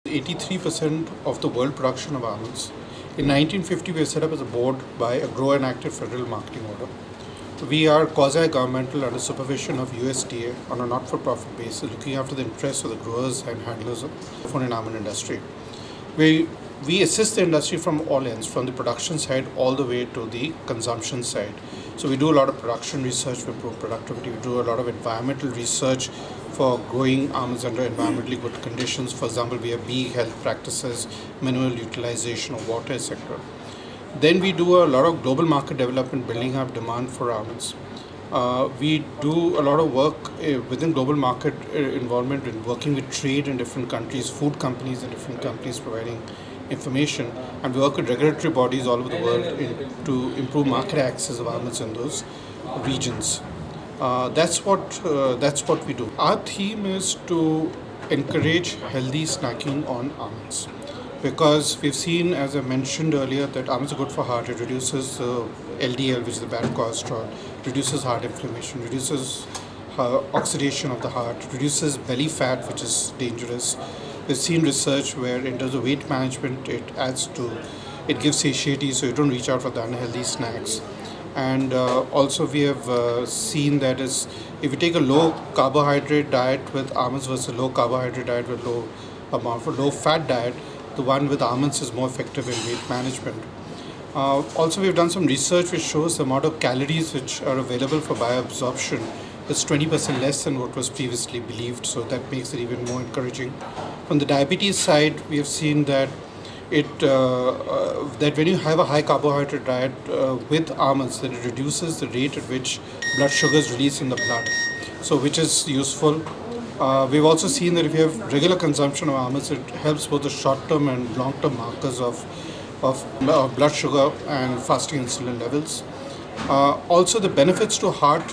83% of the world production of almonds. In 1950, we were set up as a board by a Grow and Active Federal Marketing Order. We are quasi-governmental under supervision of USDA on a not-for-profit basis, looking after the interests of the growers and handlers of the food and almond industry. We assist the industry from all ends, from the production side all the way to the consumption side. So we do a lot of production research to improve productivity. We do a lot of environmental research for growing almonds under environmentally good conditions. For example, we have bee health practices, minimal utilization of water, etc. Then we do a lot of global market development, building up demand for almonds. We do a lot of work within global market involvement in working with trade in different countries, food companies in different countries, providing information, and we work with regulatory bodies all over the world to improve market access of almonds in those regions. That's what we do. Our theme is to encourage healthy snacking on almonds, because we've seen, as I mentioned earlier, that almonds are good for heart. It reduces LDL, which is the bad cholesterol, reduces heart inflammation, reduces oxidation of the heart, reduces belly fat, which is dangerous. We've seen research where, in terms of weight management, it gives satiety, so you don't reach out for the unhealthy snacks. And also, we have seen that if you take a low carbohydrate diet with almonds versus a low carbohydrate diet with low fat diet, the one with almonds is more effective in weight management. Also, we've done some research which shows the amount of calories which are available for bioabsorption is 20% less than what was previously believed, so that makes it even more encouraging. From the diabetes side, we have seen that that when you have a high carbohydrate diet with almonds, that it reduces the rate at which blood sugar is released in the blood, so which is useful. We've also seen that if you have regular consumption of almonds, it helps both the short-term and long-term markers of blood sugar and fasting insulin levels. Also, the benefits to heart,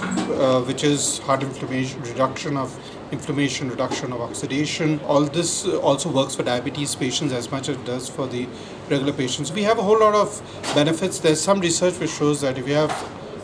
which is heart inflammation, reduction of inflammation, reduction of oxidation. All this also works for diabetes patients as much as it does for the regular patients. We have a whole lot of benefits. There's some research which shows that if you have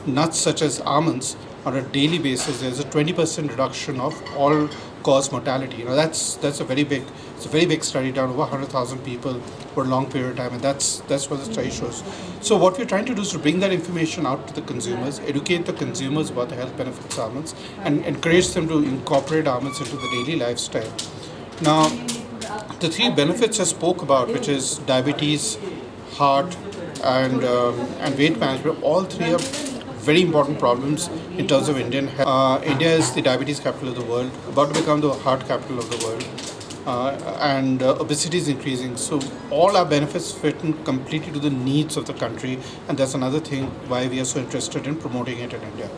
nuts such as almonds on a daily basis, there's a 20% reduction of all-cause mortality. That's a very big study done over 100,000 people for a long period of time, and that's what the study shows. So what we're trying to do is to bring that information out to the consumers, educate the consumers about the health benefits of almonds, and encourage them to incorporate almonds into the daily lifestyle. Now, the three benefits I spoke about, which is diabetes, heart, and weight management, all three are very important problems in terms of Indian health. India is the diabetes capital of the world, about to become the heart capital of the world, and obesity is increasing. So all our benefits fit in completely to the needs of the country, and that's another thing why we are so interested in promoting it in India.